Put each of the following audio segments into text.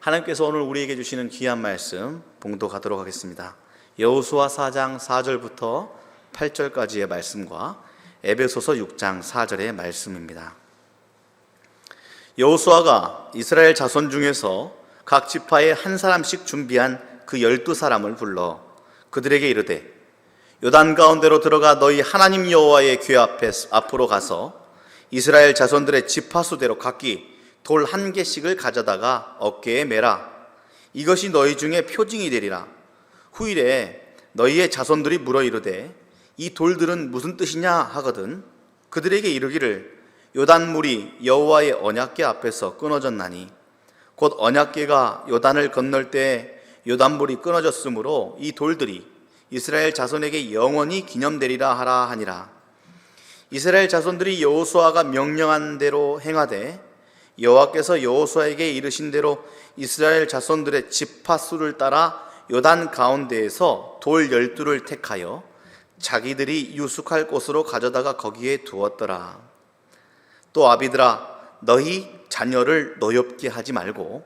하나님께서 오늘 우리에게 주시는 귀한 말씀 봉독하도록 하겠습니다. 여호수아 4장 4절부터 8절까지의 말씀과 에베소서 6장 4절의 말씀입니다. 여호수아가 이스라엘 자손 중에서 각 지파에 한 사람씩 준비한 그 12사람을 불러 그들에게 이르되 요단 가운데로 들어가 너희 하나님 여호와의 궤 앞으로 가서 이스라엘 자손들의 지파 수대로 각기 돌 한 개씩을 가져다가 어깨에 매라. 이것이 너희 중에 표징이 되리라. 후일에 너희의 자손들이 물어 이르되 이 돌들은 무슨 뜻이냐 하거든 그들에게 이르기를 요단물이 여호와의 언약궤 앞에서 끊어졌나니 곧 언약궤가 요단을 건널 때 요단물이 끊어졌으므로 이 돌들이 이스라엘 자손에게 영원히 기념되리라 하라 하니라. 이스라엘 자손들이 여호수아가 명령한 대로 행하되 여호와께서 여호수아에게 이르신 대로 이스라엘 자손들의 지파 수를 따라 요단 가운데에서 돌 12를 택하여 자기들이 유숙할 곳으로 가져다가 거기에 두었더라. 또 아비들아 너희 자녀를 노엽게 하지 말고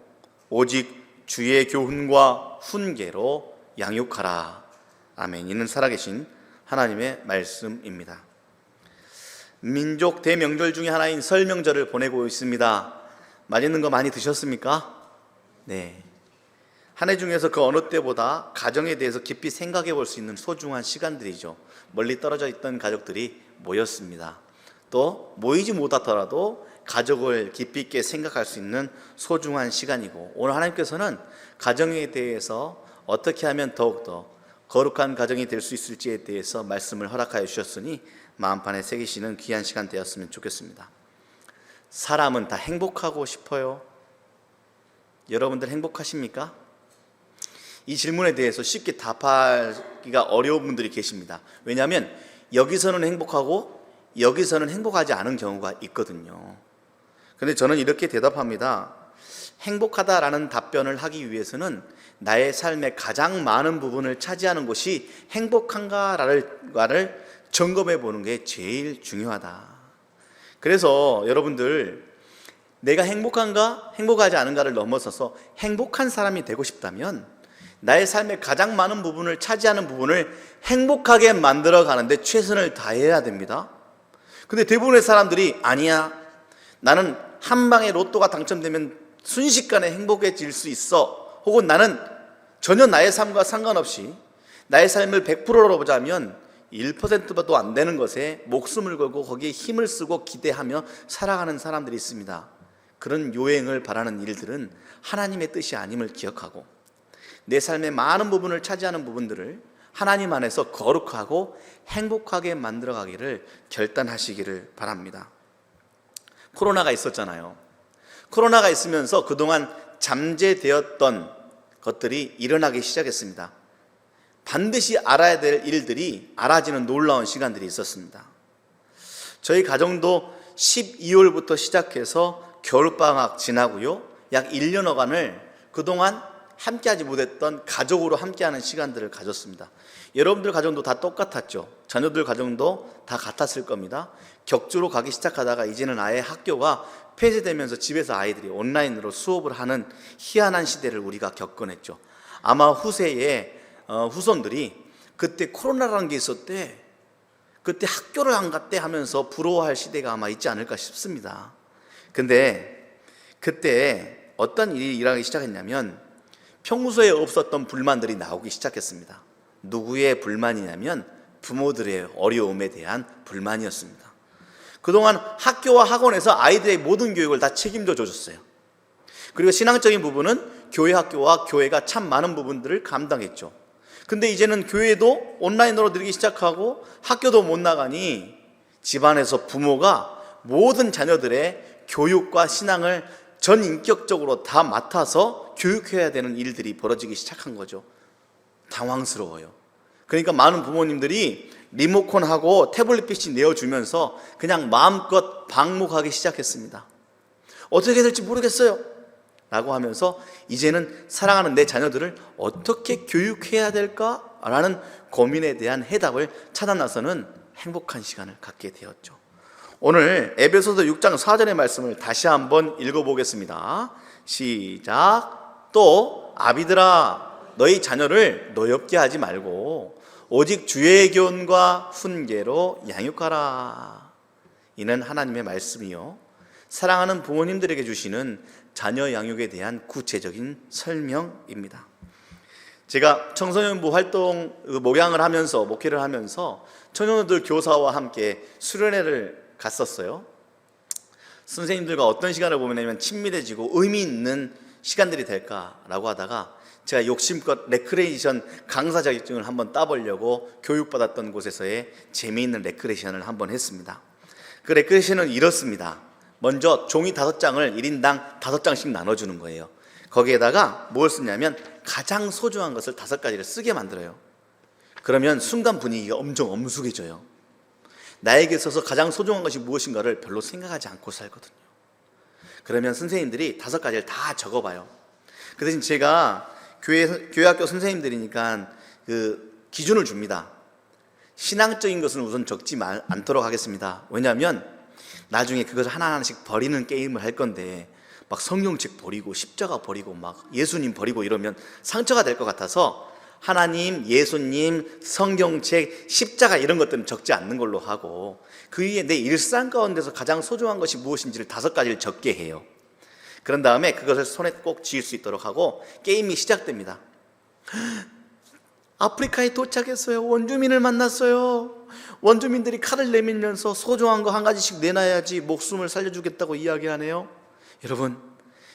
오직 주의 교훈과 훈계로 양육하라. 아멘. 이는 살아계신 하나님의 말씀입니다. 민족 대명절 중에 하나인 설 명절을 보내고 있습니다. 맛있는 거 많이 드셨습니까? 네. 한 해 중에서 그 어느 때보다 가정에 대해서 깊이 생각해 볼 수 있는 소중한 시간들이죠. 멀리 떨어져 있던 가족들이 모였습니다. 또 모이지 못하더라도 가족을 깊이 있게 생각할 수 있는 소중한 시간이고, 오늘 하나님께서는 가정에 대해서 어떻게 하면 더욱더 거룩한 가정이 될 수 있을지에 대해서 말씀을 허락하여 주셨으니 마음판에 새기시는 귀한 시간 되었으면 좋겠습니다. 사람은 다 행복하고 싶어요. 여러분들 행복하십니까? 이 질문에 대해서 쉽게 답하기가 어려운 분들이 계십니다. 왜냐하면 여기서는 행복하고 여기서는 행복하지 않은 경우가 있거든요. 그런데 저는 이렇게 대답합니다. 행복하다라는 답변을 하기 위해서는 나의 삶의 가장 많은 부분을 차지하는 것이 행복한가를 점검해 보는 게 제일 중요하다. 그래서 여러분들, 내가 행복한가 행복하지 않은가를 넘어서서 행복한 사람이 되고 싶다면 나의 삶의 가장 많은 부분을 차지하는 부분을 행복하게 만들어 가는데 최선을 다해야 됩니다. 근데 대부분의 사람들이 아니야, 나는 한 방에 로또가 당첨되면 순식간에 행복해질 수 있어, 혹은 나는 전혀 나의 삶과 상관없이 나의 삶을 100%로 보자면 1%도 안 되는 것에 목숨을 걸고 거기에 힘을 쓰고 기대하며 살아가는 사람들이 있습니다. 그런 요행을 바라는 일들은 하나님의 뜻이 아님을 기억하고 내 삶의 많은 부분을 차지하는 부분들을 하나님 안에서 거룩하고 행복하게 만들어가기를 결단하시기를 바랍니다. 코로나가 있었잖아요. 코로나가 있으면서 그동안 잠재되었던 것들이 일어나기 시작했습니다. 반드시 알아야 될 일들이 알아지는 놀라운 시간들이 있었습니다. 저희 가정도 12월부터 시작해서 겨울방학 지나고요, 약 1년여간을 그동안 함께하지 못했던 가족으로 함께하는 시간들을 가졌습니다. 여러분들 가정도 다 똑같았죠. 자녀들 가정도 다 같았을 겁니다. 격주로 가기 시작하다가 이제는 아예 학교가 폐쇄되면서 집에서 아이들이 온라인으로 수업을 하는 희한한 시대를 우리가 겪곤 했죠. 아마 후세의 후손들이 그때 코로나라는 게 있었대, 그때 학교를 안 갔대 하면서 부러워할 시대가 아마 있지 않을까 싶습니다. 근데 그때 어떤 일이 일어나기 시작했냐면 평소에 없었던 불만들이 나오기 시작했습니다. 누구의 불만이냐면 부모들의 어려움에 대한 불만이었습니다. 그동안 학교와 학원에서 아이들의 모든 교육을 다 책임져 줬어요. 그리고 신앙적인 부분은 교회, 학교와 교회가 참 많은 부분들을 감당했죠. 근데 이제는 교회도 온라인으로 늘기 시작하고 학교도 못 나가니 집안에서 부모가 모든 자녀들의 교육과 신앙을 전인격적으로 다 맡아서 교육해야 되는 일들이 벌어지기 시작한 거죠. 당황스러워요. 그러니까 많은 부모님들이 리모컨하고 태블릿 PC 내어주면서 그냥 마음껏 방목하기 시작했습니다. 어떻게 될지 모르겠어요 라고 하면서 이제는 사랑하는 내 자녀들을 어떻게 교육해야 될까라는 고민에 대한 해답을 찾아 나서는 행복한 시간을 갖게 되었죠. 오늘 에베소서 6장 4절의 말씀을 다시 한번 읽어보겠습니다. 시작. 또 아비들아 너희 자녀를 노엽게 하지 말고 오직 주의 교훈과 훈계로 양육하라. 이는 하나님의 말씀이요 사랑하는 부모님들에게 주시는 자녀 양육에 대한 구체적인 설명입니다. 제가 청소년부 활동 목양을 하면서 목회를 하면서 청년들 교사와 함께 수련회를 갔었어요. 선생님들과 어떤 시간을 보내면 친밀해지고 의미 있는 시간들이 될까라고 하다가 제가 욕심껏 레크레이션 강사 자격증을 한번 따보려고 교육받았던 곳에서의 재미있는 레크레이션을 한번 했습니다. 그 레크레이션은 이렇습니다. 먼저 종이 5장을 1인당 5장씩 나눠주는 거예요. 거기에다가 뭘 쓰냐면 가장 소중한 것을 5가지를 쓰게 만들어요. 그러면 순간 분위기가 엄청 엄숙해져요. 나에게 있어서 가장 소중한 것이 무엇인가를 별로 생각하지 않고 살거든요. 그러면 선생님들이 5가지를 다 적어봐요. 그 대신 제가 교회학교 선생님들이니까 그 기준을 줍니다. 신앙적인 것은 우선 적지 않도록 하겠습니다. 왜냐하면 나중에 그것을 하나하나씩 버리는 게임을 할 건데 막 성경책 버리고 십자가 버리고 막 예수님 버리고 이러면 상처가 될 것 같아서 하나님, 예수님, 성경책, 십자가 이런 것들은 적지 않는 걸로 하고 그 위에 내 일상 가운데서 가장 소중한 것이 무엇인지를 5가지를 적게 해요. 그런 다음에 그것을 손에 꼭 쥐을 수 있도록 하고 게임이 시작됩니다. 아프리카에 도착했어요. 원주민을 만났어요. 원주민들이 칼을 내밀면서 소중한 거 한 가지씩 내놔야지 목숨을 살려주겠다고 이야기하네요.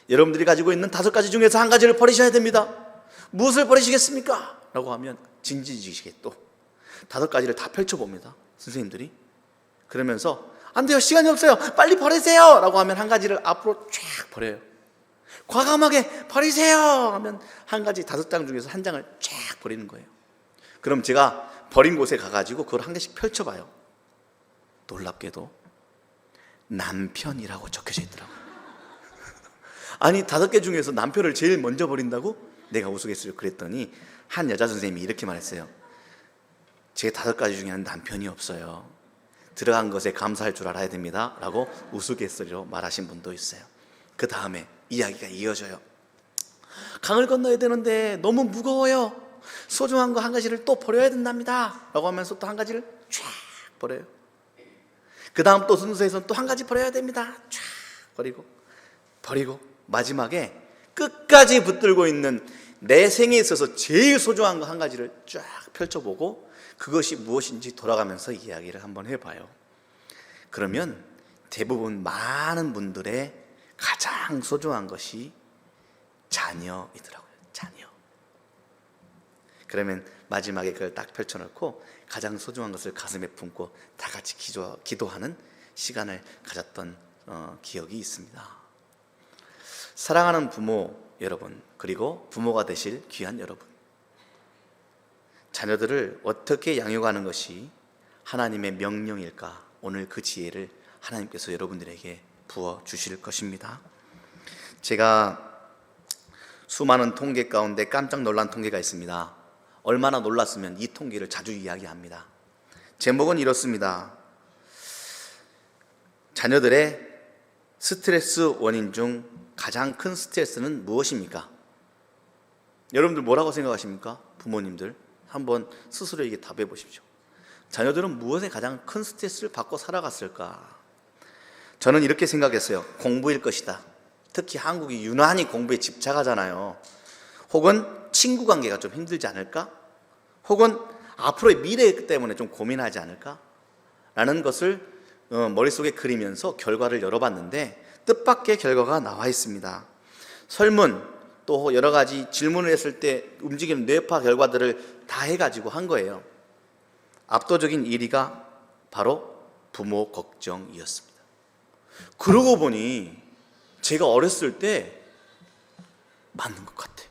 여러분들이 가지고 있는 5가지 중에서 한 가지를 버리셔야 됩니다. 무엇을 버리시겠습니까? 라고 하면 진지지게 또 5가지를 다 펼쳐봅니다. 선생님들이. 그러면서 안 돼요. 시간이 없어요. 빨리 버리세요. 라고 하면 한 가지를 앞으로 쫙 버려요. 과감하게 버리세요. 하면 한 가지 5장 중에서 한 장을 쫙 버리는 거예요. 그럼 제가 버린 곳에 가가지고 그걸 한 개씩 펼쳐봐요. 놀랍게도 남편이라고 적혀져 있더라고요. 아니 5개 중에서 남편을 제일 먼저 버린다고? 내가 우스갯소리로 그랬더니 한 여자 선생님이 이렇게 말했어요. 제 5가지 중에는 남편이 없어요. 들어간 것에 감사할 줄 알아야 됩니다. 라고 우스갯소리로 말하신 분도 있어요. 그 다음에 이야기가 이어져요. 강을 건너야 되는데 너무 무거워요. 소중한 거 한 가지를 또 버려야 된답니다. 라고 하면서 또 한 가지를 쫙 버려요. 그 다음 또 순서에서는 또 한 가지 버려야 됩니다. 쫙 버리고 마지막에 끝까지 붙들고 있는 내 생에 있어서 제일 소중한 거 한 가지를 쫙 펼쳐보고 그것이 무엇인지 돌아가면서 이야기를 한번 해봐요. 그러면 대부분 많은 분들의 가장 소중한 것이 자녀이더라고요. 자녀. 그러면 마지막에 그걸 딱 펼쳐놓고 가장 소중한 것을 가슴에 품고 다 같이 기도하는 시간을 가졌던 기억이 있습니다. 사랑하는 부모 여러분, 그리고 부모가 되실 귀한 여러분, 자녀들을 어떻게 양육하는 것이 하나님의 명령일까? 오늘 그 지혜를 하나님께서 여러분들에게 부어주실 것입니다. 제가 수많은 통계 가운데 깜짝 놀란 통계가 있습니다. 얼마나 놀랐으면 이 통계를 자주 이야기합니다. 제목은 이렇습니다. 자녀들의 스트레스 원인 중 가장 큰 스트레스는 무엇입니까? 여러분들 뭐라고 생각하십니까? 부모님들 한번 스스로에게 답해 보십시오. 자녀들은 무엇에 가장 큰 스트레스를 받고 살아갔을까? 저는 이렇게 생각했어요. 공부일 것이다. 특히 한국이 유난히 공부에 집착하잖아요. 혹은 친구 관계가 좀 힘들지 않을까? 혹은 앞으로의 미래 때문에 좀 고민하지 않을까? 라는 것을 머릿속에 그리면서 결과를 열어봤는데 뜻밖의 결과가 나와 있습니다. 설문 또 여러 가지 질문을 했을 때 움직이는 뇌파 결과들을 다 해가지고 한 거예요. 압도적인 1위가 바로 부모 걱정이었습니다. 그러고 보니 제가 어렸을 때 맞는 것 같아요.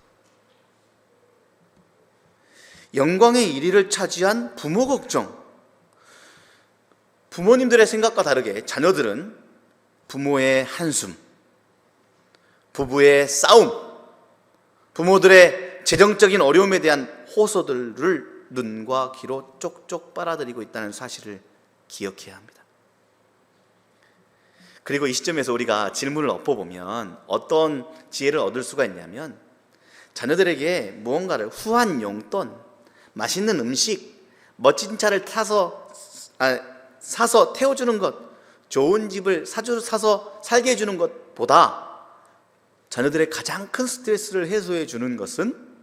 영광의 1위를 차지한 부모 걱정. 부모님들의 생각과 다르게 자녀들은 부모의 한숨, 부부의 싸움, 부모들의 재정적인 어려움에 대한 호소들을 눈과 귀로 쪽쪽 빨아들이고 있다는 사실을 기억해야 합니다. 그리고 이 시점에서 우리가 질문을 엎어보면 어떤 지혜를 얻을 수가 있냐면 자녀들에게 무언가를 후한 용돈, 맛있는 음식, 멋진 차를 사서 태워주는 것, 좋은 집을 사서 살게 해주는 것보다 자녀들의 가장 큰 스트레스를 해소해 주는 것은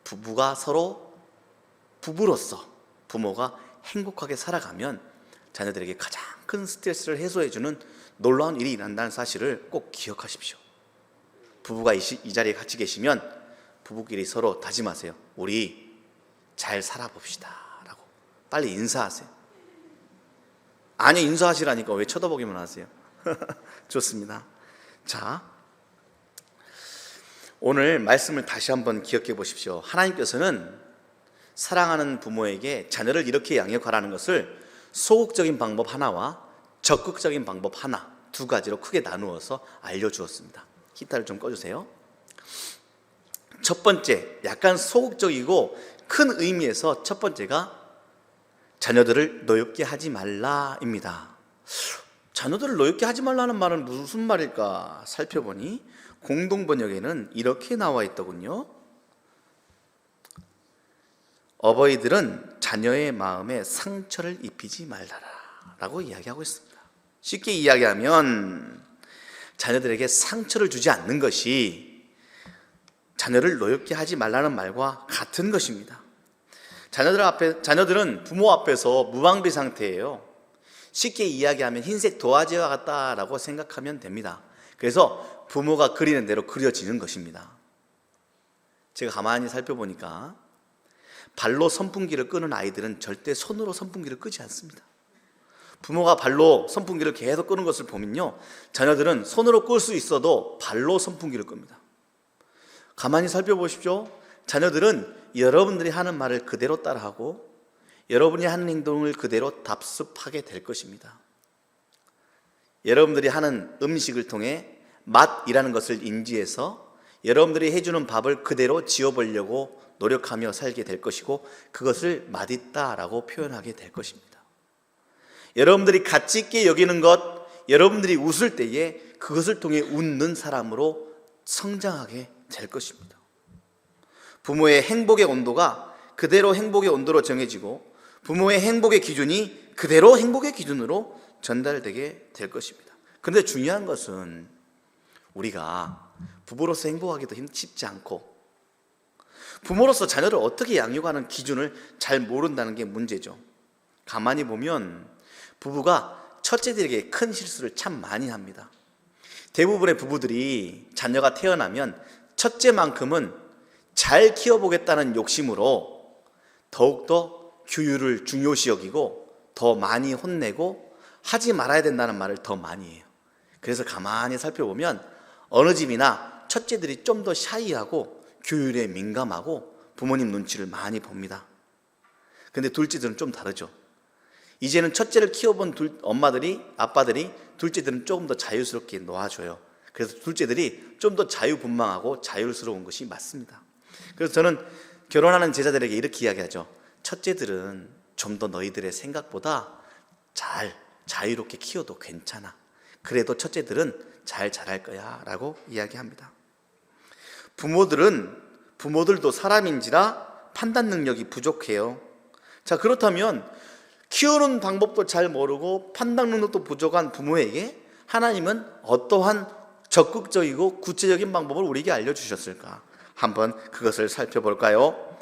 부부가 서로 부부로서 부모가 행복하게 살아가면 자녀들에게 가장 큰 스트레스를 해소해 주는 놀라운 일이 일어난다는 사실을 꼭 기억하십시오. 부부가 이 자리에 같이 계시면 부부끼리 서로 다짐하세요. 우리 잘 살아봅시다 라고 빨리 인사하세요. 아니, 인사하시라니까 왜 쳐다보기만 하세요? 좋습니다. 자, 오늘 말씀을 다시 한번 기억해 보십시오. 하나님께서는 사랑하는 부모에게 자녀를 이렇게 양육하라는 것을 소극적인 방법 하나와 적극적인 방법 하나, 두 가지로 크게 나누어서 알려주었습니다. 기타를 좀 꺼주세요. 첫 번째, 약간 소극적이고 큰 의미에서 첫 번째가 자녀들을 노엽게 하지 말라입니다. 자녀들을 노엽게 하지 말라는 말은 무슨 말일까 살펴보니 공동번역에는 이렇게 나와 있더군요. 어버이들은 자녀의 마음에 상처를 입히지 말라라 라고 이야기하고 있습니다. 쉽게 이야기하면 자녀들에게 상처를 주지 않는 것이 자녀를 노엽게 하지 말라는 말과 같은 것입니다. 자녀들은 부모 앞에서 무방비 상태예요. 쉽게 이야기하면 흰색 도화지와 같다라고 생각하면 됩니다. 그래서 부모가 그리는 대로 그려지는 것입니다. 제가 가만히 살펴보니까 발로 선풍기를 끄는 아이들은 절대 손으로 선풍기를 끄지 않습니다. 부모가 발로 선풍기를 계속 끄는 것을 보면요, 자녀들은 손으로 끌 수 있어도 발로 선풍기를 끕니다. 가만히 살펴보십시오. 자녀들은 여러분들이 하는 말을 그대로 따라하고 여러분이 하는 행동을 그대로 답습하게 될 것입니다. 여러분들이 하는 음식을 통해 맛이라는 것을 인지해서 여러분들이 해주는 밥을 그대로 지어보려고 노력하며 살게 될 것이고 그것을 맛있다라고 표현하게 될 것입니다. 여러분들이 가치 있게 여기는 것, 여러분들이 웃을 때에 그것을 통해 웃는 사람으로 성장하게 될 것입니다. 부모의 행복의 온도가 그대로 행복의 온도로 정해지고 부모의 행복의 기준이 그대로 행복의 기준으로 전달되게 될 것입니다. 그런데 중요한 것은 우리가 부부로서 행복하기도 쉽지 않고 부모로서 자녀를 어떻게 양육하는 기준을 잘 모른다는 게 문제죠. 가만히 보면 부부가 첫째들에게 큰 실수를 참 많이 합니다. 대부분의 부부들이 자녀가 태어나면 첫째만큼은 잘 키워보겠다는 욕심으로 더욱더 교육을 중요시 여기고 더 많이 혼내고 하지 말아야 된다는 말을 더 많이 해요. 그래서 가만히 살펴보면 어느 집이나 첫째들이 좀 더 샤이하고 교육에 민감하고 부모님 눈치를 많이 봅니다. 근데 둘째들은 좀 다르죠. 이제는 첫째를 키워본 엄마들이, 아빠들이 둘째들은 조금 더 자유스럽게 놓아줘요. 그래서 둘째들이 좀 더 자유분방하고 자유스러운 것이 맞습니다. 그래서 저는 결혼하는 제자들에게 이렇게 이야기하죠. 첫째들은 좀 더 너희들의 생각보다 잘 자유롭게 키워도 괜찮아. 그래도 첫째들은 잘 자랄 거야 라고 이야기합니다. 부모들도 사람인지라 판단 능력이 부족해요. 자, 그렇다면 키우는 방법도 잘 모르고 판단 능력도 부족한 부모에게 하나님은 어떠한 적극적이고 구체적인 방법을 우리에게 알려주셨을까? 한번 그것을 살펴볼까요?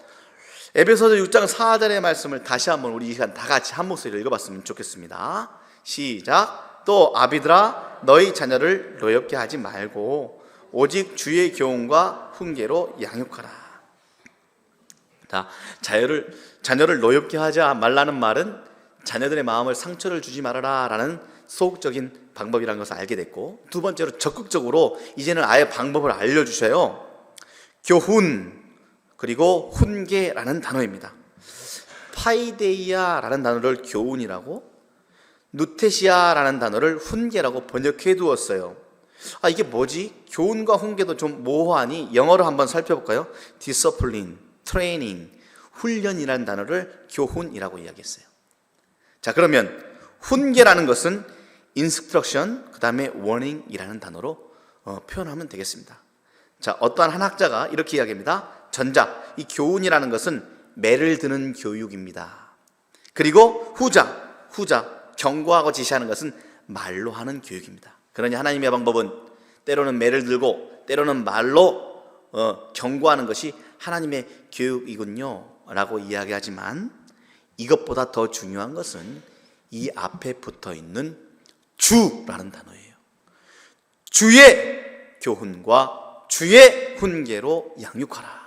에베소서 6장 4절의 말씀을 다시 한번 우리 이 시간 다 같이 한 목소리로 읽어봤으면 좋겠습니다. 시작. 또 아비들아 너희 자녀를 노엽게 하지 말고 오직 주의 교훈과 훈계로 양육하라. 자, 자녀를 노엽게 하지 말라는 말은 자녀들의 마음을 상처를 주지 말아라 라는 소극적인 방법이라는 것을 알게 됐고, 두 번째로 적극적으로 이제는 아예 방법을 알려주셔요. 교훈 그리고 훈계라는 단어입니다. 파이데이아라는 단어를 교훈이라고, 누테시아라는 단어를 훈계라고 번역해 두었어요. 이게 뭐지? 교훈과 훈계도 좀 모호하니 영어로 한번 살펴볼까요? discipline, training, 훈련이라는 단어를 교훈이라고 이야기했어요. 자, 그러면 훈계라는 것은 instruction, 그 다음에 warning이라는 단어로 표현하면 되겠습니다. 자, 어떠한 한 학자가 이렇게 이야기합니다. 전자, 이 교훈이라는 것은 매를 드는 교육입니다. 그리고 후자, 경고하고 지시하는 것은 말로 하는 교육입니다. 그러니 하나님의 방법은 때로는 매를 들고 때로는 말로 경고하는 것이 하나님의 교육이군요 라고 이야기하지만, 이것보다 더 중요한 것은 이 앞에 붙어있는 주라는 단어예요. 주의 교훈과 주의 훈계로 양육하라.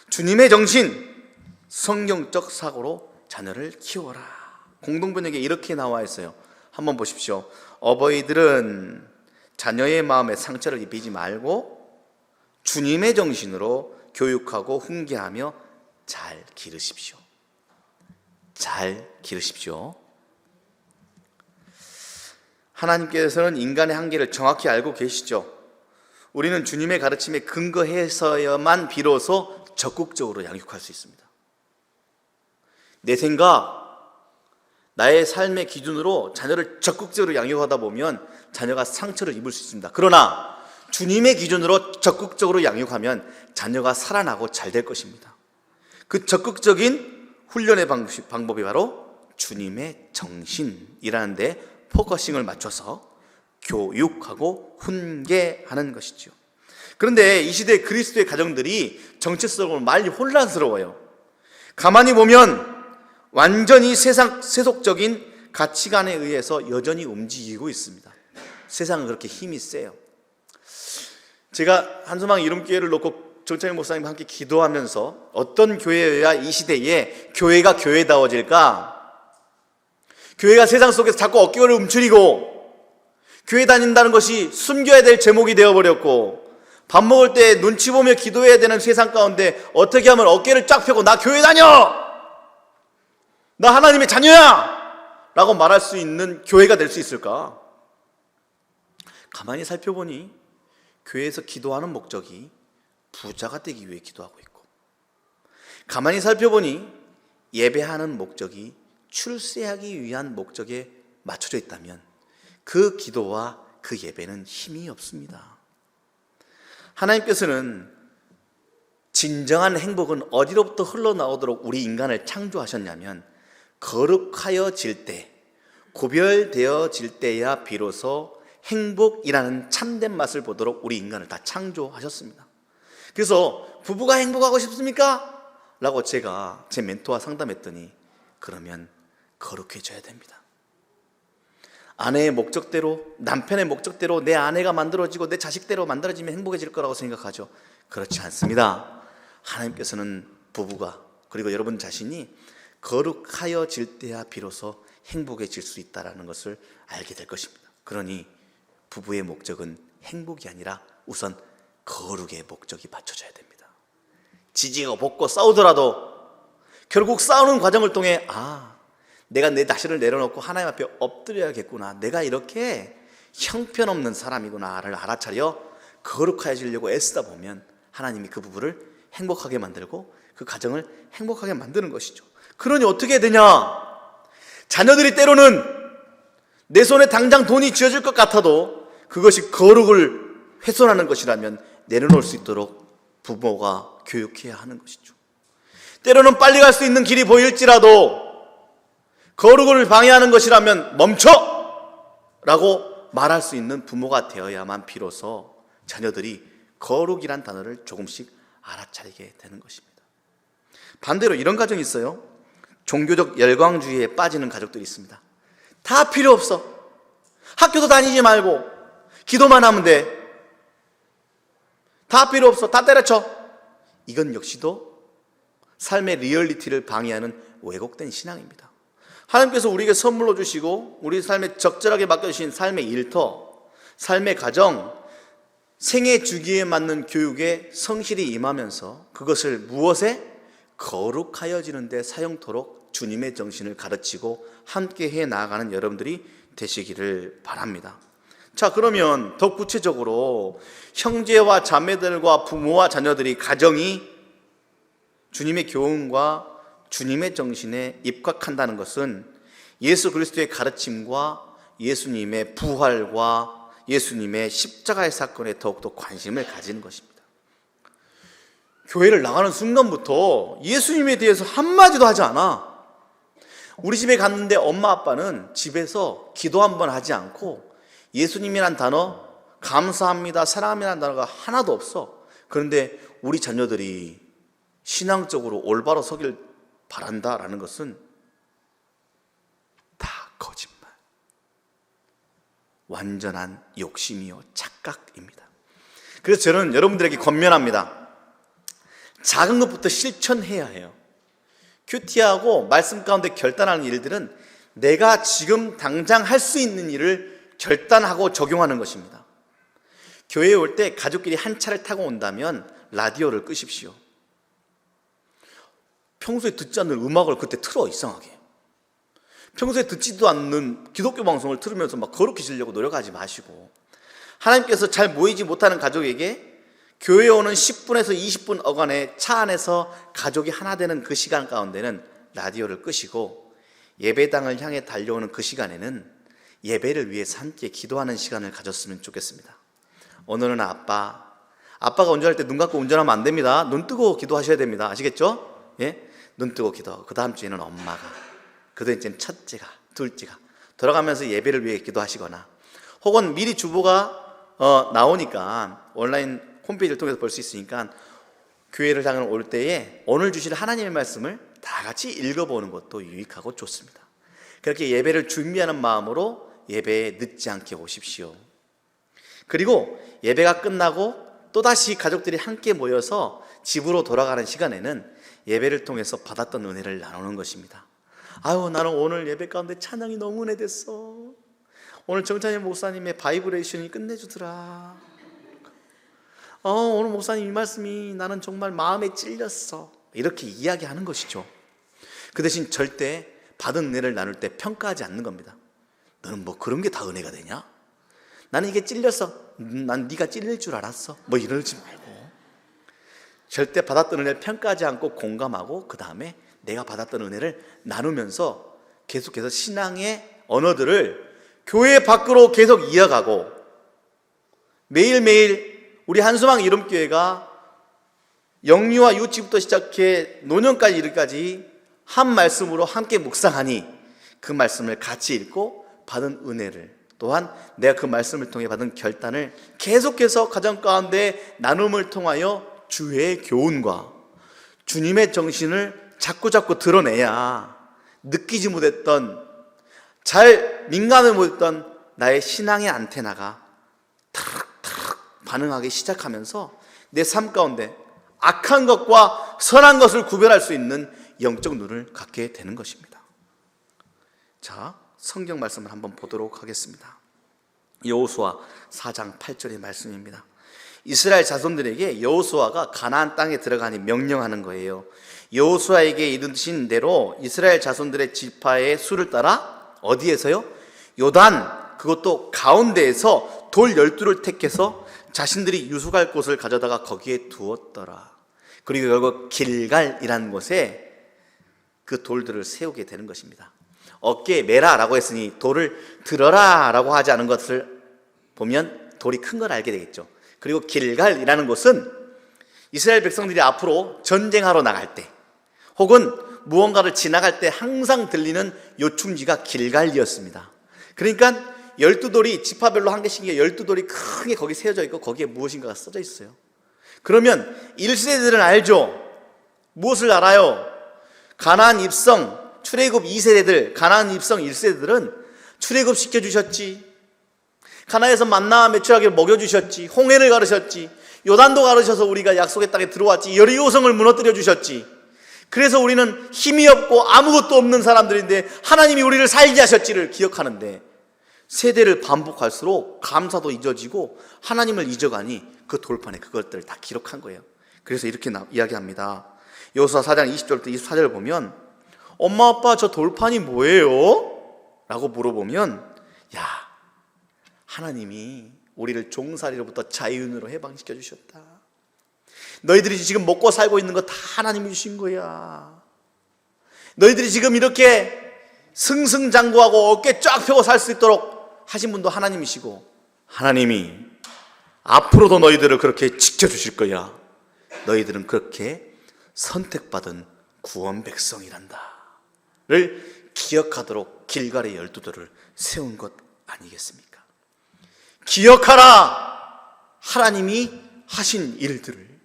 주님의 정신, 성경적 사고로 자녀를 키워라. 공동번역에 이렇게 나와 있어요. 한번 보십시오. 어버이들은 자녀의 마음에 상처를 입히지 말고 주님의 정신으로 교육하고 훈계하며 잘 기르십시오. 잘 기르십시오. 하나님께서는 인간의 한계를 정확히 알고 계시죠. 우리는 주님의 가르침에 근거해서야만 비로소 적극적으로 양육할 수 있습니다. 내 생각, 나의 삶의 기준으로 자녀를 적극적으로 양육하다 보면 자녀가 상처를 입을 수 있습니다. 그러나 주님의 기준으로 적극적으로 양육하면 자녀가 살아나고 잘 될 것입니다. 그 적극적인 훈련의 방법이 바로 주님의 정신이라는 데 포커싱을 맞춰서 교육하고 훈계하는 것이죠. 그런데 이 시대 그리스도의 가정들이 정체성으로 많이 혼란스러워요. 가만히 보면 완전히 세속적인 가치관에 의해서 여전히 움직이고 있습니다. 세상은 그렇게 힘이 세요. 제가 한소망 이름교회를 놓고 정창현 목사님과 함께 기도하면서 어떤 교회여야 이 시대에 교회가 교회다워질까? 교회가 세상 속에서 자꾸 어깨를 움츠리고 교회 다닌다는 것이 숨겨야 될 제목이 되어버렸고, 밥 먹을 때 눈치 보며 기도해야 되는 세상 가운데 어떻게 하면 어깨를 쫙 펴고 나 교회 다녀! 나 하나님의 자녀야! 라고 말할 수 있는 교회가 될 수 있을까? 가만히 살펴보니 교회에서 기도하는 목적이 부자가 되기 위해 기도하고 있고, 가만히 살펴보니 예배하는 목적이 출세하기 위한 목적에 맞춰져 있다면 그 기도와 그 예배는 힘이 없습니다. 하나님께서는 진정한 행복은 어디로부터 흘러나오도록 우리 인간을 창조하셨냐면, 거룩하여질 때, 구별되어질 때야 비로소 행복이라는 참된 맛을 보도록 우리 인간을 다 창조하셨습니다. 그래서 부부가 행복하고 싶습니까? 라고 제가 제 멘토와 상담했더니, 그러면 거룩해져야 됩니다. 아내의 목적대로, 남편의 목적대로 내 아내가 만들어지고 내 자식대로 만들어지면 행복해질 거라고 생각하죠. 그렇지 않습니다. 하나님께서는 부부가, 그리고 여러분 자신이 거룩하여질 때야 비로소 행복해질 수 있다는 것을 알게 될 것입니다. 그러니 부부의 목적은 행복이 아니라 우선 거룩의 목적이 받쳐져야 됩니다. 지지고 볶고 싸우더라도 결국 싸우는 과정을 통해, 내가 내 자신을 내려놓고 하나님 앞에 엎드려야겠구나, 내가 이렇게 형편없는 사람이구나를 알아차려 거룩해지려고 애쓰다 보면 하나님이 그 부부를 행복하게 만들고 그 가정을 행복하게 만드는 것이죠. 그러니 어떻게 해야 되냐? 자녀들이 때로는 내 손에 당장 돈이 쥐어질 것 같아도 그것이 거룩을 훼손하는 것이라면 내려놓을 수 있도록 부모가 교육해야 하는 것이죠. 때로는 빨리 갈 수 있는 길이 보일지라도 거룩을 방해하는 것이라면 멈춰! 라고 말할 수 있는 부모가 되어야만 비로소 자녀들이 거룩이란 단어를 조금씩 알아차리게 되는 것입니다. 반대로 이런 가정이 있어요. 종교적 열광주의에 빠지는 가족들이 있습니다. 다 필요 없어. 학교도 다니지 말고 기도만 하면 돼. 다 필요 없어. 다 때려쳐. 이건 역시도 삶의 리얼리티를 방해하는 왜곡된 신앙입니다. 하나님께서 우리에게 선물로 주시고 우리 삶에 적절하게 맡겨주신 삶의 일터, 삶의 가정, 생애 주기에 맞는 교육에 성실히 임하면서 그것을 무엇에? 거룩하여지는 데 사용토록 주님의 정신을 가르치고 함께 해 나아가는 여러분들이 되시기를 바랍니다. 자, 그러면 더 구체적으로 형제와 자매들과 부모와 자녀들이, 가정이 주님의 교훈과 주님의 정신에 입각한다는 것은 예수 그리스도의 가르침과 예수님의 부활과 예수님의 십자가의 사건에 더욱더 관심을 가지는 것입니다. 교회를 나가는 순간부터 예수님에 대해서 한마디도 하지 않아. 우리 집에 갔는데 엄마 아빠는 집에서 기도 한 번 하지 않고 예수님이란 단어, 감사합니다, 사랑합니다라는 단어가 하나도 없어. 그런데 우리 자녀들이 신앙적으로 올바로 서길 바란다라는 것은 다 거짓말, 완전한 욕심이요 착각입니다. 그래서 저는 여러분들에게 권면합니다. 작은 것부터 실천해야 해요. 큐티하고 말씀 가운데 결단하는 일들은 내가 지금 당장 할 수 있는 일을 결단하고 적용하는 것입니다. 교회에 올 때 가족끼리 한 차를 타고 온다면 라디오를 끄십시오. 평소에 듣지 않는 음악을 그때 틀어, 이상하게. 평소에 듣지도 않는 기독교 방송을 들으면서 막 거룩해지려고 노력하지 마시고, 하나님께서 잘 모이지 못하는 가족에게 교회에 오는 10분에서 20분 어간에 차 안에서 가족이 하나 되는 그 시간 가운데는 라디오를 끄시고, 예배당을 향해 달려오는 그 시간에는 예배를 위해서 함께 기도하는 시간을 가졌으면 좋겠습니다. 오늘은 아빠가 운전할 때 눈 감고 운전하면 안 됩니다. 눈 뜨고 기도하셔야 됩니다. 아시겠죠? 예? 눈 뜨고 기도하고, 그 다음 주에는 엄마가, 그 다음 주에는 첫째가, 둘째가 돌아가면서 예배를 위해 기도하시거나, 혹은 미리 주보가 나오니까 온라인 홈페이지를 통해서 볼 수 있으니까 교회를 향해 올 때에 오늘 주실 하나님의 말씀을 다 같이 읽어보는 것도 유익하고 좋습니다. 그렇게 예배를 준비하는 마음으로 예배에 늦지 않게 오십시오. 그리고 예배가 끝나고 또다시 가족들이 함께 모여서 집으로 돌아가는 시간에는 예배를 통해서 받았던 은혜를 나누는 것입니다. 아유, 나는 오늘 예배 가운데 찬양이 너무 은혜됐어. 오늘 정찬일 목사님의 바이브레이션이 끝내주더라. 오늘 목사님 이 말씀이 나는 정말 마음에 찔렸어. 이렇게 이야기하는 것이죠. 그 대신 절대 받은 은혜를 나눌 때 평가하지 않는 겁니다. 너는 뭐 그런 게 다 은혜가 되냐? 나는 이게 찔렸어. 난 네가 찔릴 줄 알았어. 뭐 이러지 말고, 절대 받았던 은혜를 평가하지 않고 공감하고, 그 다음에 내가 받았던 은혜를 나누면서 계속해서 신앙의 언어들을 교회 밖으로 계속 이어가고, 매일매일 우리 한수망 이름교회가 영유아 유치부터 시작해 노년까지 이르기까지 한 말씀으로 함께 묵상하니 그 말씀을 같이 읽고 받은 은혜를, 또한 내가 그 말씀을 통해 받은 결단을 계속해서 가정 가운데 나눔을 통하여 주의 교훈과 주님의 정신을 자꾸자꾸 드러내야 느끼지 못했던, 잘 민감을 못했던 나의 신앙의 안테나가 탁탁 반응하기 시작하면서 내 삶 가운데 악한 것과 선한 것을 구별할 수 있는 영적 눈을 갖게 되는 것입니다. 자, 성경 말씀을 한번 보도록 하겠습니다. 여호수아 4장 8절의 말씀입니다. 이스라엘 자손들에게 여호수아가 가나안 땅에 들어가니 명령하는 거예요. 여호수아에게 이르신 대로 이스라엘 자손들의 지파의 수를 따라 어디에서요? 요단, 그것도 가운데에서 돌 12를 택해서 자신들이 유숙할 곳을 가져다가 거기에 두었더라. 그리고 결국 길갈이라는 곳에 그 돌들을 세우게 되는 것입니다. 어깨에 메라라고 했으니 돌을 들어라 라고 하지 않은 것을 보면 돌이 큰 걸 알게 되겠죠. 그리고 길갈이라는 곳은 이스라엘 백성들이 앞으로 전쟁하러 나갈 때, 혹은 무언가를 지나갈 때 항상 들리는 요충지가 길갈이었습니다. 그러니까 12돌이 지파별로 한 개씩 12돌이 크게 거기 세워져 있고 거기에 무엇인가가 써져 있어요. 그러면 1세대들은 알죠. 무엇을 알아요? 가나안 입성 출애굽 2세대들, 가나안 입성 1세대들은 출애굽 시켜주셨지, 가나안에서 만나와 메추라기를 먹여주셨지, 홍해를 가르셨지, 요단도 가르셔서 우리가 약속의 땅에 들어왔지, 여리고성을 무너뜨려 주셨지. 그래서 우리는 힘이 없고 아무것도 없는 사람들인데 하나님이 우리를 살게 하셨지를 기억하는데, 세대를 반복할수록 감사도 잊어지고 하나님을 잊어가니 그 돌판에 그것들을 다 기록한 거예요. 그래서 이렇게 이야기합니다. 여호수아 4장 20절부터 24절을 보면, 엄마 아빠 저 돌판이 뭐예요? 라고 물어보면, 야, 하나님이 우리를 종살이로부터 자유인으로 해방시켜 주셨다. 너희들이 지금 먹고 살고 있는 거 다 하나님이 주신 거야. 너희들이 지금 이렇게 승승장구하고 어깨 쫙 펴고 살 수 있도록 하신 분도 하나님이시고, 하나님이 앞으로도 너희들을 그렇게 지켜주실 거야. 너희들은 그렇게 선택받은 구원 백성이란다 를 기억하도록 길갈의 12돌을 세운 것 아니겠습니까? 기억하라! 하나님이 하신 일들을.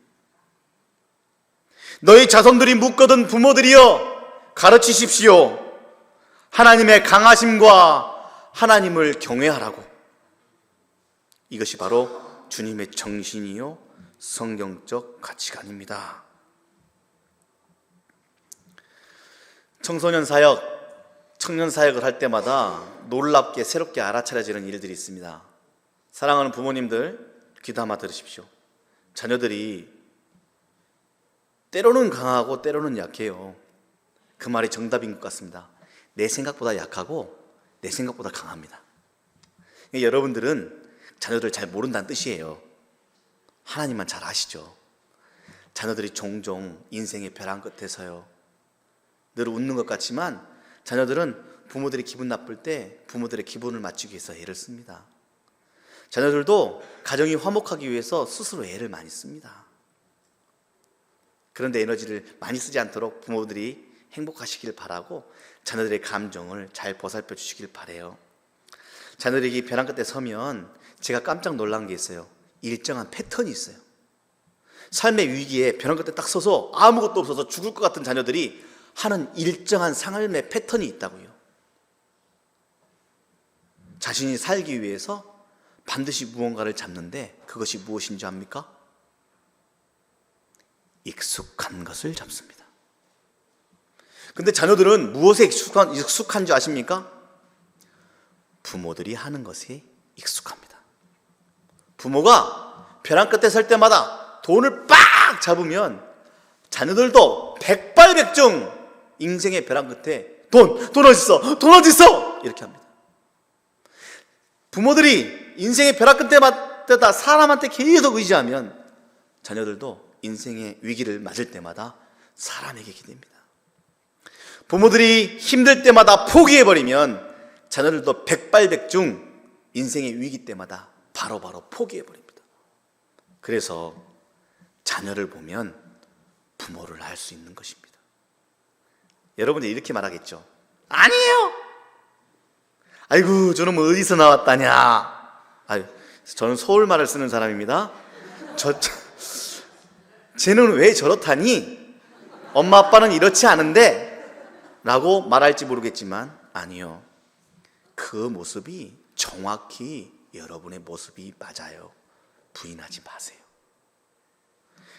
너희 자손들이 묻거든 부모들이여 가르치십시오. 하나님의 강하심과 하나님을 경외하라고. 이것이 바로 주님의 정신이요 성경적 가치관입니다. 청소년 사역, 청년 사역을 할 때마다 놀랍게 새롭게 알아차려지는 일들이 있습니다. 사랑하는 부모님들, 귀담아 들으십시오. 자녀들이 때로는 강하고 때로는 약해요. 그 말이 정답인 것 같습니다. 내 생각보다 약하고 내 생각보다 강합니다. 여러분들은 자녀들 잘 모른다는 뜻이에요. 하나님만 잘 아시죠. 자녀들이 종종 인생의 벼랑 끝에서요, 늘 웃는 것 같지만 자녀들은 부모들이 기분 나쁠 때 부모들의 기분을 맞추기 위해서 애를 씁니다. 자녀들도 가정이 화목하기 위해서 스스로 애를 많이 씁니다. 그런데 에너지를 많이 쓰지 않도록 부모들이 행복하시길 바라고 자녀들의 감정을 잘 보살펴 주시길 바라요. 자녀들이 벼랑 끝에 서면 제가 깜짝 놀란 게 있어요. 일정한 패턴이 있어요. 삶의 위기에 벼랑 끝에 딱 서서 아무것도 없어서 죽을 것 같은 자녀들이 하는 일정한 삶의 패턴이 있다고요. 자신이 살기 위해서 반드시 무언가를 잡는데 그것이 무엇인지 압니까? 익숙한 것을 잡습니다. 근데 자녀들은 무엇에 익숙한 줄 아십니까? 부모들이 하는 것에 익숙합니다. 부모가 벼랑 끝에 설 때마다 돈을 빡 잡으면 자녀들도 백발백중 인생의 벼랑 끝에 돈 어디 있어? 돈 어디 있어? 이렇게 합니다. 부모들이 인생의 벼락 끝때마다 사람한테 계속 의지하면 자녀들도 인생의 위기를 맞을 때마다 사람에게 기댑니다. 부모들이 힘들 때마다 포기해버리면 자녀들도 백발백중 인생의 위기 때마다 바로바로 포기해버립니다. 그래서 자녀를 보면 부모를 알 수 있는 것입니다. 여러분들이 이렇게 말하겠죠. 아니에요. 아이고 저놈 어디서 나왔다냐. 저는 서울말을 쓰는 사람입니다. 쟤는 왜 저렇다니? 엄마 아빠는 이렇지 않은데? 라고 말할지 모르겠지만 아니요. 그 모습이 정확히 여러분의 모습이 맞아요. 부인하지 마세요.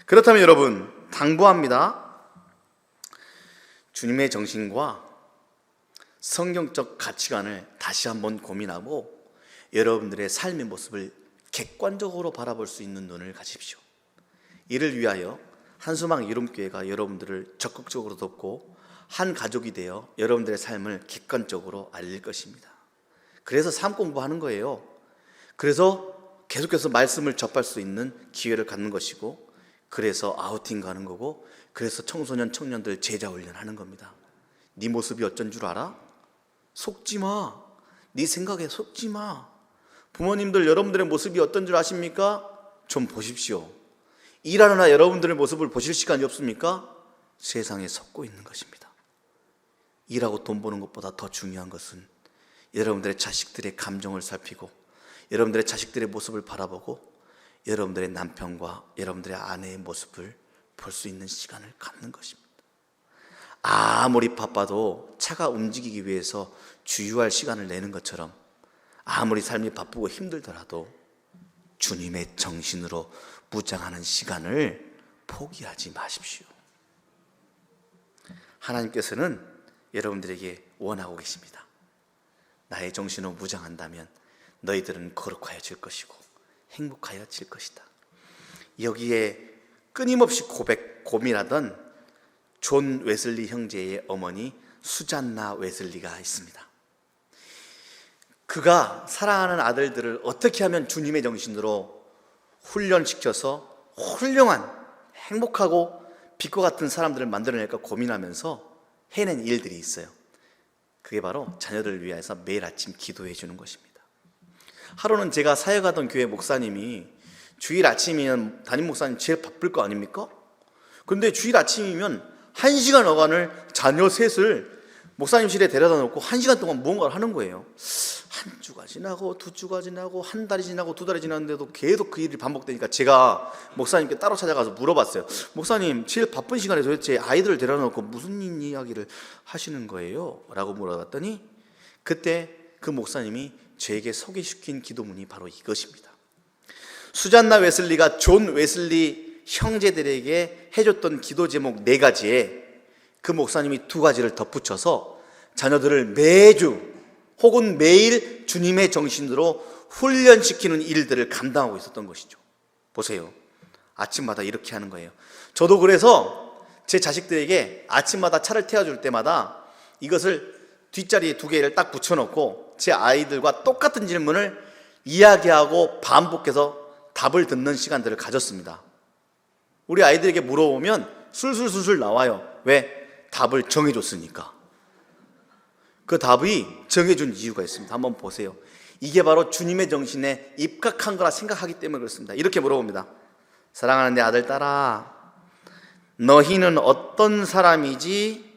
그렇다면 여러분 당부합니다. 주님의 정신과 성경적 가치관을 다시 한번 고민하고 여러분들의 삶의 모습을 객관적으로 바라볼 수 있는 눈을 가지십시오. 이를 위하여 한수막 이룸교회가 여러분들을 적극적으로 돕고 한 가족이 되어 여러분들의 삶을 객관적으로 알릴 것입니다. 그래서 삶 공부하는 거예요. 그래서 계속해서 말씀을 접할 수 있는 기회를 갖는 것이고, 그래서 아우팅 가는 거고, 그래서 청소년, 청년들 제자 훈련하는 겁니다. 네 모습이 어쩐 줄 알아? 속지 마. 네 생각에 속지 마. 부모님들 여러분들의 모습이 어떤 줄 아십니까? 좀 보십시오. 일하느라 여러분들의 모습을 보실 시간이 없습니까? 세상에 속고 있는 것입니다. 일하고 돈 버는 것보다 더 중요한 것은 여러분들의 자식들의 감정을 살피고 여러분들의 자식들의 모습을 바라보고 여러분들의 남편과 여러분들의 아내의 모습을 볼 수 있는 시간을 갖는 것입니다. 아무리 바빠도 차가 움직이기 위해서 주유할 시간을 내는 것처럼 아무리 삶이 바쁘고 힘들더라도 주님의 정신으로 무장하는 시간을 포기하지 마십시오. 하나님께서는 여러분들에게 원하고 계십니다. 나의 정신으로 무장한다면 너희들은 거룩하여질 것이고 행복하여질 것이다. 여기에 끊임없이 고민하던 존 웨슬리 형제의 어머니 수잔나 웨슬리가 있습니다. 그가 사랑하는 아들들을 어떻게 하면 주님의 정신으로 훈련시켜서 훌륭한 행복하고 빛과 같은 사람들을 만들어낼까 고민하면서 해낸 일들이 있어요. 그게 바로 자녀들을 위해서 매일 아침 기도해 주는 것입니다. 하루는 제가 사역하던 교회 목사님이 주일 아침이면 담임 목사님 제일 바쁠 거 아닙니까? 근데 주일 아침이면 1시간 어간을 자녀 셋을 목사님실에 데려다 놓고 1시간 동안 무언가를 하는 거예요. 한 주가 지나고 두 주가 지나고 한 달이 지나고 두 달이 지났는데도 계속 그 일이 반복되니까 제가 목사님께 따로 찾아가서 물어봤어요. 목사님, 제일 바쁜 시간에 도대체 아이들을 데려다 놓고 무슨 이야기를 하시는 거예요? 라고 물어봤더니 그때 그 목사님이 저에게 소개시킨 기도문이 바로 이것입니다. 수잔나 웨슬리가 존 웨슬리 형제들에게 해줬던 기도 제목 4가지에 그 목사님이 2가지를 덧붙여서 자녀들을 매주 혹은 매일 주님의 정신으로 훈련시키는 일들을 감당하고 있었던 것이죠. 보세요. 아침마다 이렇게 하는 거예요. 저도 그래서 제 자식들에게 아침마다 차를 태워줄 때마다 이것을 뒷자리에 2개를 딱 붙여놓고 제 아이들과 똑같은 질문을 이야기하고 반복해서 답을 듣는 시간들을 가졌습니다. 우리 아이들에게 물어보면 술술술술 나와요. 왜? 답을 정해줬으니까. 그 답이 정해준 이유가 있습니다. 한번 보세요. 이게 바로 주님의 정신에 입각한 거라 생각하기 때문에 그렇습니다. 이렇게 물어봅니다. 사랑하는 내 아들 딸아, 너희는 어떤 사람이지?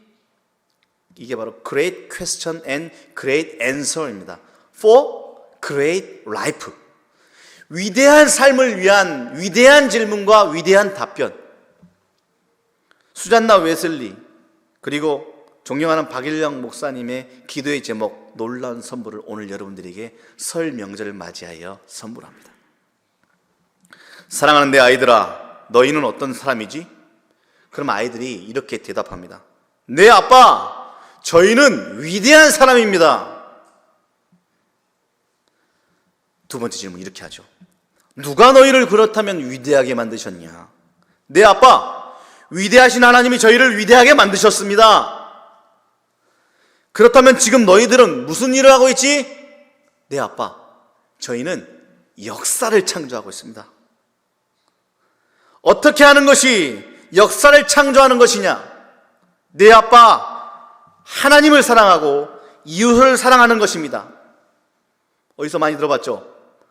이게 바로 Great Question and Great Answer입니다. For Great Life. 위대한 삶을 위한 위대한 질문과 위대한 답변. 수잔나 웨슬리 그리고 존경하는 박일영 목사님의 기도의 제목 놀라운 선물을 오늘 여러분들에게 설 명절을 맞이하여 선물합니다. 사랑하는 내 아이들아, 너희는 어떤 사람이지? 그럼 아이들이 이렇게 대답합니다. 네 아빠, 저희는 위대한 사람입니다. 2번째 질문 이렇게 하죠. 누가 너희를 그렇다면 위대하게 만드셨냐? 네 아빠, 위대하신 하나님이 저희를 위대하게 만드셨습니다. 그렇다면 지금 너희들은 무슨 일을 하고 있지? 네 아빠, 저희는 역사를 창조하고 있습니다. 어떻게 하는 것이 역사를 창조하는 것이냐? 네 아빠, 하나님을 사랑하고 이웃을 사랑하는 것입니다. 어디서 많이 들어봤죠?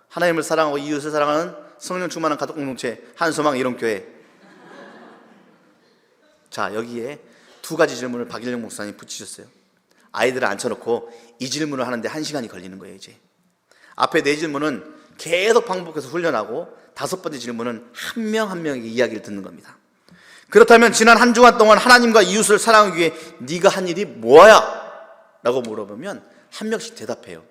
하나님을 사랑하고 이웃을 사랑하는 성령 충만한 가족 공동체 한소망 이론교회. 자, 여기에 2가지 질문을 박일영 목사님이 붙이셨어요. 아이들을 앉혀놓고 이 질문을 하는데 1시간이 걸리는 거예요. 이제 앞에 4질문은 계속 반복해서 훈련하고 5번째 질문은 한 명 한 명에게 이야기를 듣는 겁니다. 그렇다면 지난 한 주간 동안 하나님과 이웃을 사랑하기 위해 네가 한 일이 뭐야? 라고 물어보면 한 명씩 대답해요.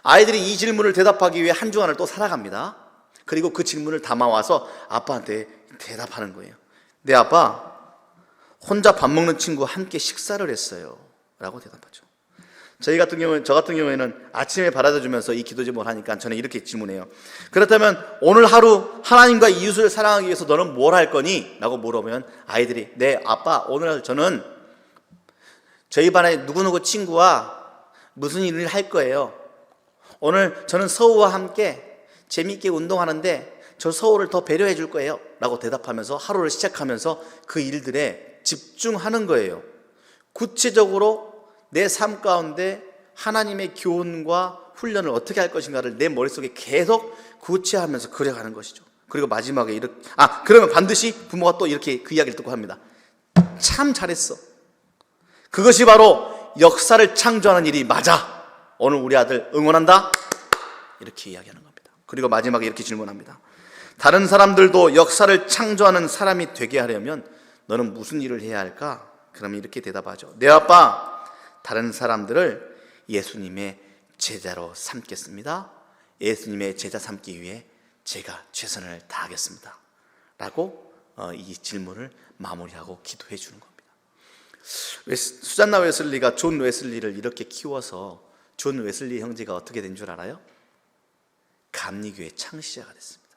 아이들이 이 질문을 대답하기 위해 한 주간을 또 살아갑니다. 그리고 그 질문을 담아와서 아빠한테 대답하는 거예요. 네 아빠, 혼자 밥 먹는 친구와 함께 식사를 했어요 라고 대답하죠. 저 같은 경우에는 아침에 바라다 주면서 이 기도 제목을 하니까 저는 이렇게 질문해요. 그렇다면 오늘 하루 하나님과 이웃을 사랑하기 위해서 너는 뭘 할 거니? 라고 물어보면 아이들이 네 아빠, 오늘 저는 저희 반에 누구누구 친구와 무슨 일을 할 거예요. 오늘 저는 서우와 함께 재미있게 운동하는데 저 서우를 더 배려해 줄 거예요 라고 대답하면서 하루를 시작하면서 그 일들에 집중하는 거예요. 구체적으로 내 삶 가운데 하나님의 교훈과 훈련을 어떻게 할 것인가를 내 머릿속에 계속 구체하면서 그려가는 것이죠. 그리고 마지막에 이렇게 그러면 반드시 부모가 또 이렇게 그 이야기를 듣고 합니다. 참 잘했어. 그것이 바로 역사를 창조하는 일이 맞아. 오늘 우리 아들 응원한다. 이렇게 이야기하는 겁니다. 그리고 마지막에 이렇게 질문합니다. 다른 사람들도 역사를 창조하는 사람이 되게 하려면 너는 무슨 일을 해야 할까? 그러면 이렇게 대답하죠. 네 아빠, 다른 사람들을 예수님의 제자로 삼겠습니다. 예수님의 제자 삼기 위해 제가 최선을 다하겠습니다 라고 이 질문을 마무리하고 기도해 주는 겁니다. 수잔나 웨슬리가 존 웨슬리를 이렇게 키워서 존 웨슬리 형제가 어떻게 된 줄 알아요? 감리교회 창시자가 됐습니다.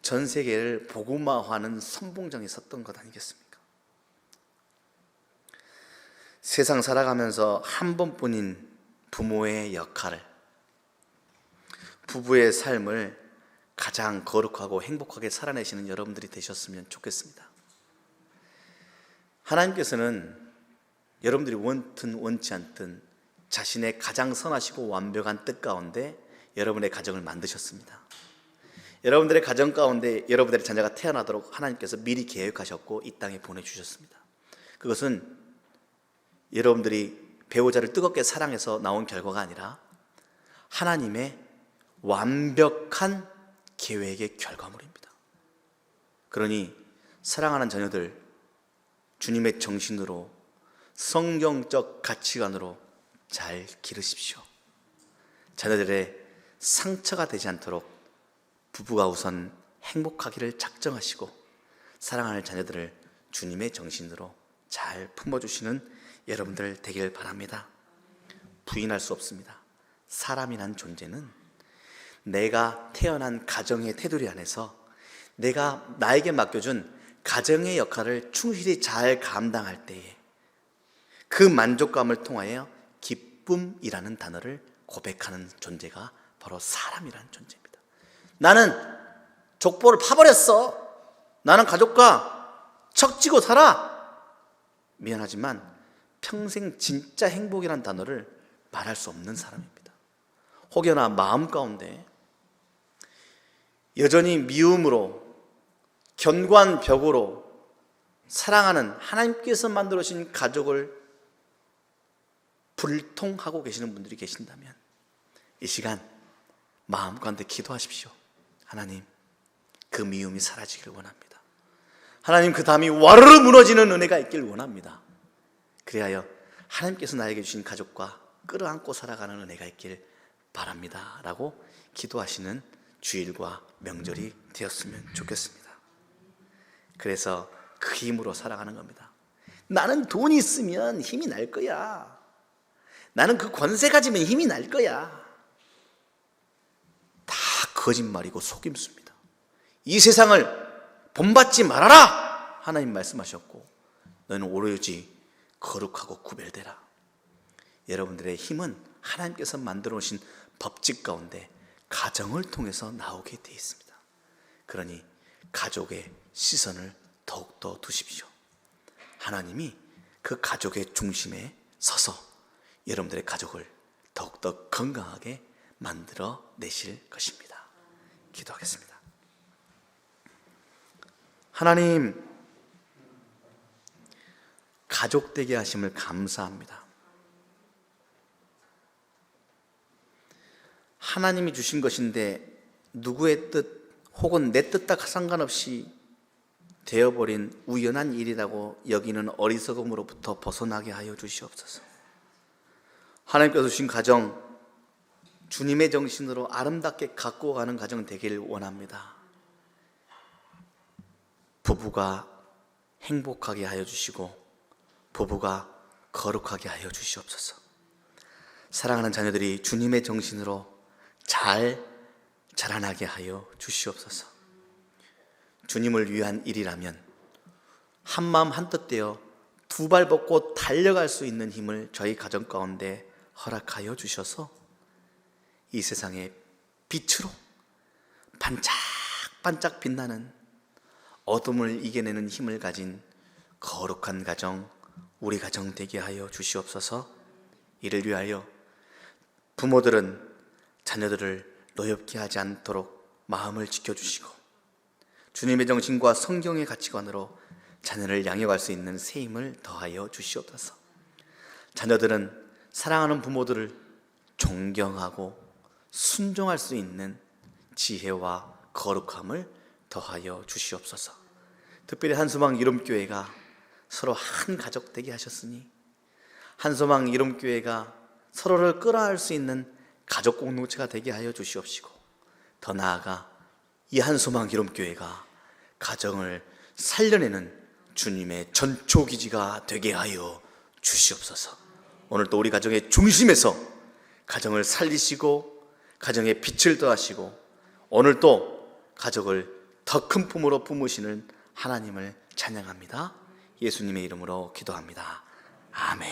전 세계를 복음화하는 선봉장에 섰던 것 아니겠습니까? 세상 살아가면서 한 번뿐인 부모의 역할을, 부부의 삶을 가장 거룩하고 행복하게 살아내시는 여러분들이 되셨으면 좋겠습니다. 하나님께서는 여러분들이 원든 원치 않든 자신의 가장 선하시고 완벽한 뜻 가운데 여러분의 가정을 만드셨습니다. 여러분들의 가정 가운데 여러분들의 자녀가 태어나도록 하나님께서 미리 계획하셨고 이 땅에 보내주셨습니다. 그것은 여러분들이 배우자를 뜨겁게 사랑해서 나온 결과가 아니라 하나님의 완벽한 계획의 결과물입니다. 그러니 사랑하는 자녀들, 주님의 정신으로 성경적 가치관으로 잘 기르십시오. 자녀들의 상처가 되지 않도록 부부가 우선 행복하기를 작정하시고 사랑하는 자녀들을 주님의 정신으로 잘 품어주시는 여러분들 되길 바랍니다. 부인할 수 없습니다. 사람이란 존재는 내가 태어난 가정의 테두리 안에서 내가 나에게 맡겨준 가정의 역할을 충실히 잘 감당할 때에 그 만족감을 통하여 기쁨이라는 단어를 고백하는 존재가 바로 사람이라는 존재입니다. 나는 족보를 파버렸어. 나는 가족과 척지고 살아. 미안하지만 평생 진짜 행복이라는 단어를 말할 수 없는 사람입니다. 혹여나 마음 가운데 여전히 미움으로 견고한 벽으로 사랑하는 하나님께서 만들어주신 가족을 불통하고 계시는 분들이 계신다면 이 시간 마음 가운데 기도하십시오. 하나님, 그 미움이 사라지길 원합니다. 하나님, 그 담이 와르르 무너지는 은혜가 있길 원합니다. 그리하여 하나님께서 나에게 주신 가족과 끌어안고 살아가는 은혜가 있길 바랍니다 라고 기도하시는 주일과 명절이 되었으면 좋겠습니다. 그래서 그 힘으로 살아가는 겁니다. 나는 돈이 있으면 힘이 날 거야. 나는 그 권세 가지면 힘이 날 거야. 다 거짓말이고 속임수입니다. 이 세상을 본받지 말아라 하나님 말씀하셨고 너는 오로지 거룩하고 구별되라. 여러분들의 힘은 하나님께서 만들어 오신 법칙 가운데 가정을 통해서 나오게 되어 있습니다. 그러니 가족의 시선을 더욱더 두십시오. 하나님이 그 가족의 중심에 서서 여러분들의 가족을 더욱더 건강하게 만들어 내실 것입니다. 기도하겠습니다. 하나님, 가족 되게 하심을 감사합니다. 하나님이 주신 것인데 누구의 뜻 혹은 내 뜻과 상관없이 되어버린 우연한 일이라고 여기는 어리석음으로부터 벗어나게 하여 주시옵소서. 하나님께서 주신 가정, 주님의 정신으로 아름답게 갖고 가는 가정 되길 원합니다. 부부가 행복하게 하여 주시고 부부가 거룩하게 하여 주시옵소서. 사랑하는 자녀들이 주님의 정신으로 잘 자라나게 하여 주시옵소서. 주님을 위한 일이라면 한마음 한뜻 되어 두 발 벗고 달려갈 수 있는 힘을 저희 가정 가운데 허락하여 주셔서 이 세상의 빛으로 반짝반짝 빛나는 어둠을 이겨내는 힘을 가진 거룩한 가정, 우리 가정 되게 하여 주시옵소서. 이를 위하여 부모들은 자녀들을 노엽게 하지 않도록 마음을 지켜주시고 주님의 정신과 성경의 가치관으로 자녀를 양육할 수 있는 새 힘을 더하여 주시옵소서. 자녀들은 사랑하는 부모들을 존경하고 순종할 수 있는 지혜와 거룩함을 더하여 주시옵소서. 특별히 한소망 이름교회가 서로 한 가족 되게 하셨으니 한소망 이름교회가 서로를 끌어안을 수 있는 가족 공동체가 되게 하여 주시옵시고 더 나아가 이 한소망 이름교회가 가정을 살려내는 주님의 전초기지가 되게 하여 주시옵소서. 오늘도 우리 가정의 중심에서 가정을 살리시고 가정에 빛을 더하시고 오늘도 가족을 더 큰 품으로 품으시는 하나님을 찬양합니다. 예수님의 이름으로 기도합니다. 아멘.